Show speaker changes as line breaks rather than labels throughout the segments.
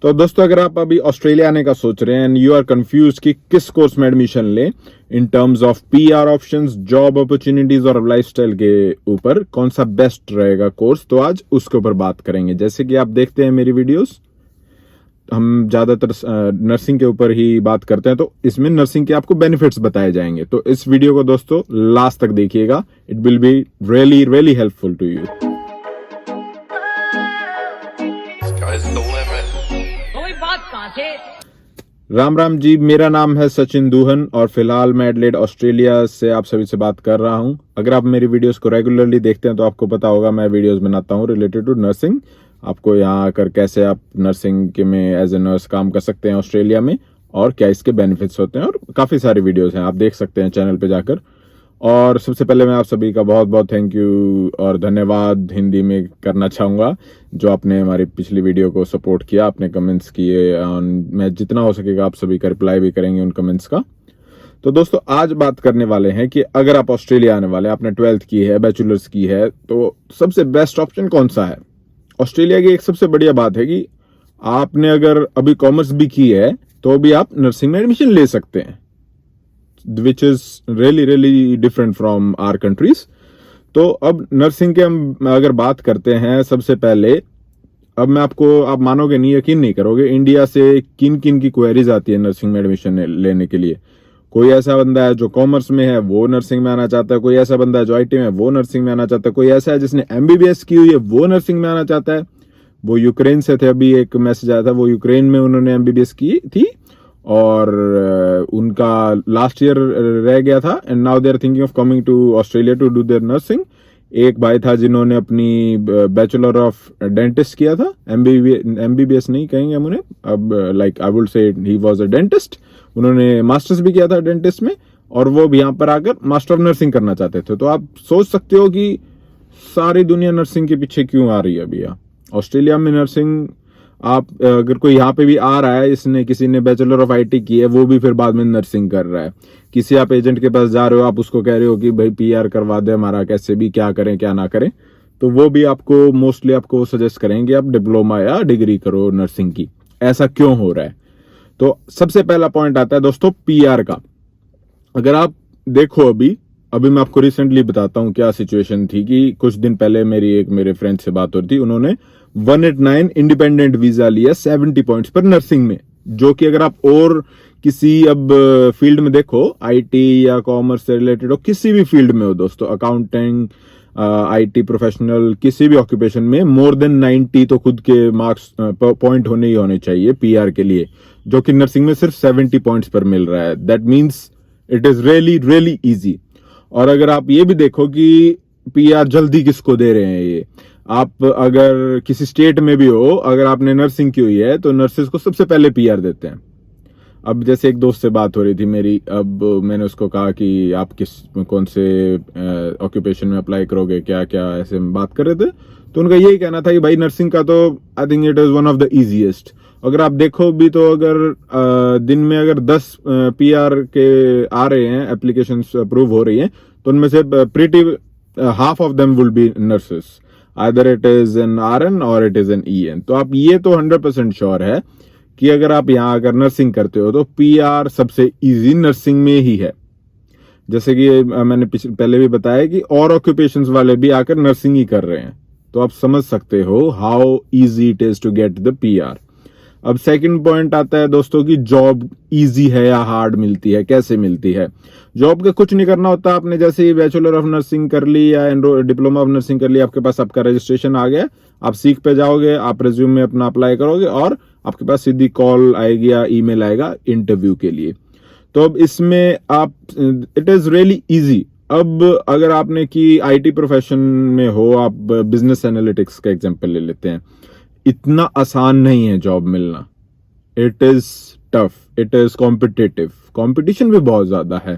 तो दोस्तों, अगर आप अभी ऑस्ट्रेलिया आने का सोच रहे हैं एंड यू आर कंफ्यूज कि किस कोर्स में एडमिशन लें इन terms of PR options, job opportunities और लाइफस्टाइल के ऊपर कौन सा बेस्ट रहेगा कोर्स, तो आज उसके ऊपर बात करेंगे। जैसे कि आप देखते हैं मेरी वीडियोस, हम ज्यादातर नर्सिंग के ऊपर ही बात करते हैं, तो इसमें नर्सिंग के आपको बेनिफिट्स बताए जाएंगे। तो इस वीडियो को दोस्तों लास्ट तक देखिएगा, it will be really really helpful to you. Ram Ram ji, मेरा नाम है सचिन दूहन और फिलहाल मैं एडिलेड ऑस्ट्रेलिया से आप सभी से बात कर रहा हूं। अगर आप मेरी वीडियोस को रेगुलरली देखते हैं तो आपको पता होगा मैं वीडियोस बनाता हूं रिलेटेड टू नर्सिंग। आपको यहाँ आकर कैसे आप नर्सिंग के में एज ए नर्स काम कर सकते हैं ऑस्ट्रेलिया में और क्या इसके बेनिफिट्स होते हैं, और काफ़ी सारी वीडियोस हैं, आप देख सकते हैं चैनल पे जाकर। और सबसे पहले मैं आप सभी का बहुत बहुत थैंक यू और धन्यवाद हिंदी में करना चाहूँगा, जो आपने हमारी पिछली वीडियो को सपोर्ट किया, आपने कमेंट्स किए। मैं जितना हो सकेगा आप सभी का रिप्लाई भी करेंगे उन कमेंट्स का। तो दोस्तों, आज बात करने वाले हैं कि अगर आप ऑस्ट्रेलिया आने वाले हैं, आपने 12th की है, बैचलर्स की है, तो सबसे बेस्ट ऑप्शन कौन सा है। ऑस्ट्रेलिया की एक सबसे बढ़िया बात है कि आपने अगर अभी कॉमर्स भी की है तो भी आप नर्सिंग में एडमिशन ले सकते हैं, which is really really different from our countries. तो अब नर्सिंग के हम अगर बात करते हैं, सबसे पहले अब मैं आपको, आप मानोगे नहीं, यकीन नहीं करोगे, इंडिया से किन किन की क्वेरीज आती है नर्सिंग में एडमिशन लेने के लिए। कोई ऐसा बंदा है जो कॉमर्स में है, वो नर्सिंग में आना चाहता है। कोई ऐसा बंदा है जो आईटी में है, वो नर्सिंग में आना चाहता है। कोई ऐसा है जिसने एमबीबीएस की हुई है, वो नर्सिंग में आना चाहता है। वो यूक्रेन से थे, अभी एक मैसेज आया था, वो यूक्रेन में उन्होंने एमबीबीएस की थी और उनका लास्ट ईयर रह गया था and now they are thinking of coming to Australia to do their nursing. एक भाई था जिन्होंने अपनी बैचलर ऑफ डेंटिस्ट किया था, एमबीबीएस नहीं कहेंगे हम उन्हें, अब like I would say he was a dentist. उन्होंने मास्टर्स भी किया था डेंटिस्ट में और वो भी यहाँ पर आकर मास्टर ऑफ नर्सिंग करना चाहते थे। तो आप सोच सकते हो कि सारी दुनिया नर्सिंग के पीछे क्यों आ रही है भैया। ऑस्ट्रेलिया में नर्सिंग, आप अगर कोई यहाँ पे भी आ रहा है, इसने किसी ने बैचलर ऑफ आईटी की है, वो भी फिर बाद में नर्सिंग कर रहा है। किसी आप एजेंट के पास जा रहे हो, आप उसको कह रहे हो कि भाई पीआर करवा दे हमारा, कैसे भी, क्या करें क्या ना करें, तो वो भी आपको मोस्टली आपको सजेस्ट करेंगे आप डिप्लोमा या डिग्री करो नर्सिंग की। ऐसा क्यों हो रहा है? तो सबसे पहला पॉइंट आता है दोस्तों पीआर का। अगर आप देखो, अभी मैं आपको रिसेंटली बताता हूँ क्या सिचुएशन थी कि कुछ दिन पहले मेरे फ्रेंड से बात हो रही थी। उन्होंने 189 इंडिपेंडेंट वीजा लिया 70 पॉइंट्स पर नर्सिंग में, जो कि अगर आप और किसी अब फील्ड में देखो, आईटी या कॉमर्स से रिलेटेड हो, किसी भी फील्ड में हो दोस्तों, अकाउंटिंग, आईटी प्रोफेशनल, किसी भी ऑक्यूपेशन में मोर देन 90 तो खुद के मार्क्स पॉइंट होने ही होने चाहिए पीआर के लिए, जो कि नर्सिंग में सिर्फ 70 पॉइंट्स पर मिल रहा है। That means it is really really easy. और अगर आप ये भी देखो कि पीआर जल्दी किसको दे रहे हैं, ये आप अगर किसी स्टेट में भी हो, अगर आपने नर्सिंग की हुई है तो नर्सेज को सबसे पहले पीआर देते हैं। अब जैसे एक दोस्त से बात हो रही थी मेरी, अब मैंने उसको कहा कि आप कौन से ऑक्यूपेशन में अप्लाई करोगे, क्या क्या ऐसे में बात कर रहे थे, तो उनका यही कहना था कि भाई नर्सिंग का तो I think it is one of the easiest. अगर आप देखो भी तो अगर दिन में अगर 10 पीआर के आ रहे हैं, एप्लीकेशंस अप्रूव हो रही हैं, तो उनमें से pretty half of them will be nurses, either it is an RN और इट इज एन ईएन। तो आप ये तो 100% श्योर है कि अगर आप यहाँ अगर नर्सिंग करते हो तो पीआर सबसे इजी नर्सिंग में ही है। जैसे कि मैंने पहले भी बताया कि और ऑक्यूपेशंस वाले भी आकर नर्सिंग ही कर रहे हैं, तो आप समझ सकते हो how easy it is to get the PR. अब सेकंड पॉइंट आता है दोस्तों कि जॉब इजी है या हार्ड मिलती है, कैसे मिलती है। जॉब का कुछ नहीं करना होता, आपने जैसे ही बैचलर ऑफ नर्सिंग कर ली या डिप्लोमा ऑफ नर्सिंग कर ली, आपके पास आपका रजिस्ट्रेशन आ गया, आप सीख पे जाओगे, आप रिज्यूम में अपना अप्लाई करोगे और आपके पास सीधी कॉल आएगी या ईमेल आएगा इंटरव्यू के लिए। तो अब इसमें आप, इट इज रियली इजी। अब अगर आपने की आईटी प्रोफेशन में हो, आप बिजनेस एनालिटिक्स का एग्जांपल ले लेते हैं, इतना आसान नहीं है जॉब मिलना। It is tough, it is competitive, competition भी बहुत ज्यादा है।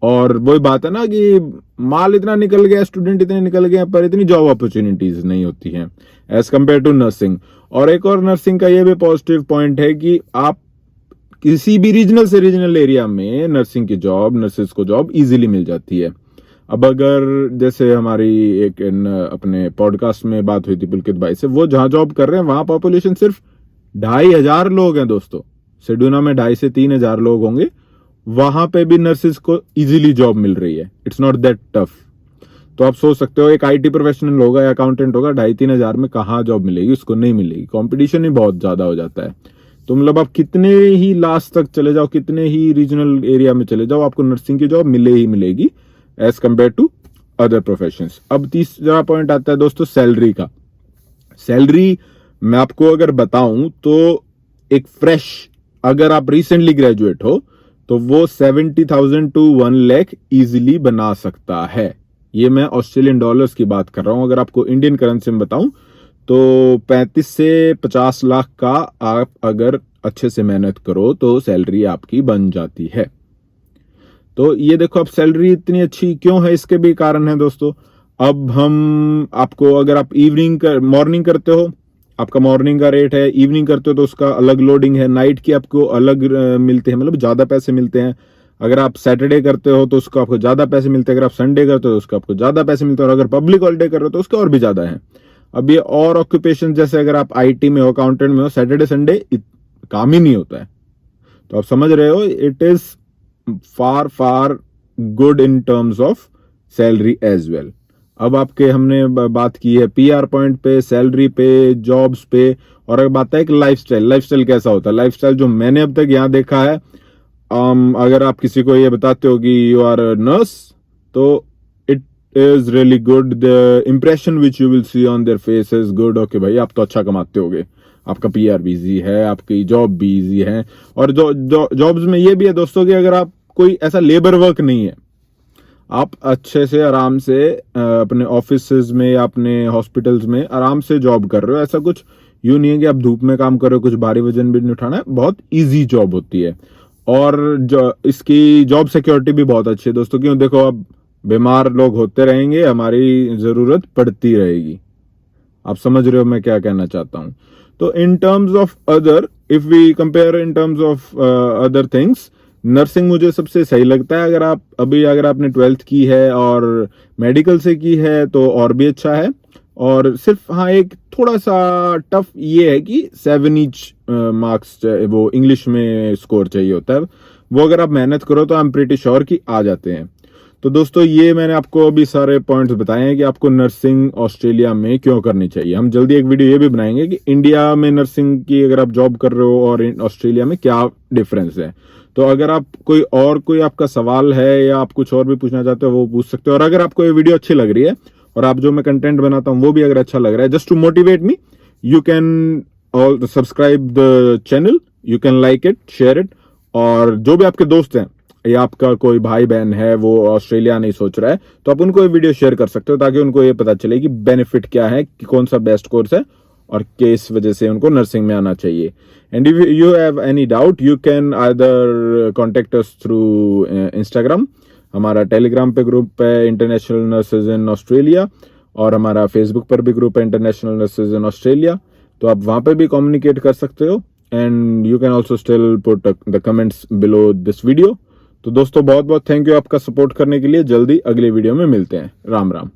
और वही बात है ना कि माल इतना निकल गया, स्टूडेंट इतने निकल गए, पर इतनी जॉब अपॉर्चुनिटीज नहीं होती हैं एज कंपेयर टू नर्सिंग। और एक और नर्सिंग का ये भी पॉजिटिव पॉइंट है कि आप किसी भी रीजनल से रीजनल एरिया में नर्सिंग की जॉब, नर्सेज को जॉब इजीली मिल जाती है। अब अगर जैसे हमारी एक अपने पॉडकास्ट में बात हुई थी पुलकित भाई से, वो जहां जॉब कर रहे हैं वहां पॉपुलेशन सिर्फ 2,500 लोग हैं दोस्तों, सेडूना में 2,500 से 3,000 लोग होंगे, वहां पे भी नर्सेज को इजीली जॉब मिल रही है। It's not that tough. तो आप सोच सकते हो एक आईटी प्रोफेशनल होगा या अकाउंटेंट होगा, 2,500-3,000 में कहाँ जॉब मिलेगी, उसको नहीं मिलेगी। कंपटीशन ही बहुत ज्यादा हो जाता है। तो मतलब आप कितने ही लास्ट तक चले जाओ, कितने ही रीजनल एरिया में चले जाओ, आपको नर्सिंग की जॉब मिले ही मिलेगी as compare to other professions. अब तीसरा पॉइंट आता है दोस्तों सैलरी का। सैलरी मैं आपको अगर बताऊं तो एक फ्रेश, अगर आप रिसेंटली ग्रेजुएट हो तो वो 70,000 टू 1 लाख इजीली बना सकता है। ये मैं ऑस्ट्रेलियन डॉलर्स की बात कर रहा हूं। अगर आपको इंडियन करेंसी में बताऊं तो 35 से 50 लाख का आप अगर अच्छे से मेहनत करो तो सैलरी आपकी बन जाती है। तो ये देखो, अब सैलरी इतनी अच्छी क्यों है, इसके भी कारण है दोस्तों। अब हम आपको, अगर आप मॉर्निंग करते हो, आपका मॉर्निंग का रेट है, इवनिंग करते हो तो उसका अलग लोडिंग है, नाइट की आपको अलग मिलते हैं, मतलब ज्यादा पैसे मिलते हैं। अगर आप सैटरडे करते हो तो उसको आपको ज्यादा पैसे मिलते हैं, अगर आप संडे करते हो तो उसको आपको ज्यादा पैसे मिलते हैं, और अगर पब्लिक हॉलिडे कर रहे हो तो उसके और भी ज्यादा है। अब ये और ऑक्यूपेशन, जैसे अगर आप आईटी में हो, अकाउंटेंट में हो, सैटरडे संडे काम ही नहीं होता है। तो आप समझ रहे हो, it is far far good in terms of salary as well. अब आपके हमने बात की है पीआर पॉइंट पे, सैलरी पे, जॉब्स पे, और अब बात है एक लाइफस्टाइल। लाइफस्टाइल कैसा होता है? लाइफस्टाइल जो मैंने अब तक यहाँ देखा है, अगर आप किसी को ये बताते हो कि यू आर अ नर्स, तो it is really good. The impression which you will see on their face is good. Okay भाई, आप तो अच्छा कमाते होगे, आपका पीआर भी इजी है, आपकी जॉब भी इजी है। और जॉब्स में ये भी है दोस्तों कि अगर आप कोई ऐसा लेबर वर्क नहीं है, आप अच्छे से आराम से अपने ऑफिसेज में या अपने हॉस्पिटल्स में आराम से जॉब कर रहे हो। ऐसा कुछ यूं नहीं है कि आप धूप में काम कर रहे हो, कुछ भारी वजन भी नहीं उठाना है, बहुत इजी जॉब होती है। और इसकी जॉब सिक्योरिटी भी बहुत अच्छी है दोस्तों। क्यों? देखो, अब बीमार लोग होते रहेंगे, हमारी जरूरत पड़ती रहेगी। आप समझ रहे हो मैं क्या कहना चाहता हूं? तो in terms of other, if we compare in terms of other things, nursing मुझे सबसे सही लगता है। अगर आपने 12th की है और मेडिकल से की है तो और भी अच्छा है। और सिर्फ हाँ, एक थोड़ा सा टफ ये है कि 7 ईच मार्क्स वो इंग्लिश में स्कोर चाहिए होता है। वो अगर आप मेहनत करो तो आई एम प्रीटी श्योर कि आ जाते हैं। तो दोस्तों, ये मैंने आपको अभी सारे पॉइंट्स बताए हैं कि आपको नर्सिंग ऑस्ट्रेलिया में क्यों करनी चाहिए। हम जल्दी एक वीडियो ये भी बनाएंगे कि इंडिया में नर्सिंग की अगर आप जॉब कर रहे हो और ऑस्ट्रेलिया में क्या डिफरेंस है। तो अगर आप कोई आपका सवाल है या आप कुछ और भी पूछना चाहते हो वो पूछ सकते हो। और अगर आपको ये वीडियो अच्छी लग रही है और आप जो मैं कंटेंट बनाता हूँ वो भी अगर अच्छा लग रहा है, just to motivate me, you can all subscribe the channel, you can like it, share it. और जो भी आपके दोस्त हैं या आपका कोई भाई बहन है वो ऑस्ट्रेलिया नहीं सोच रहा है, तो आप उनको ये वीडियो शेयर कर सकते हो ताकि उनको ये पता चले कि बेनिफिट क्या है, कि कौन सा बेस्ट कोर्स है और किस वजह से उनको नर्सिंग में आना चाहिए। And if you have any doubt, you can either contact us through Instagram, हमारा टेलीग्राम पे ग्रुप है इंटरनेशनल नर्सेज इन ऑस्ट्रेलिया, और हमारा फेसबुक पर भी ग्रुप है इंटरनेशनल नर्सेज इन ऑस्ट्रेलिया। तो आप वहां पे भी कम्युनिकेट कर सकते हो। And you can also still put the comments below this video. तो दोस्तों, बहुत बहुत थैंक यू आपका सपोर्ट करने के लिए। जल्दी अगले वीडियो में मिलते हैं। राम राम।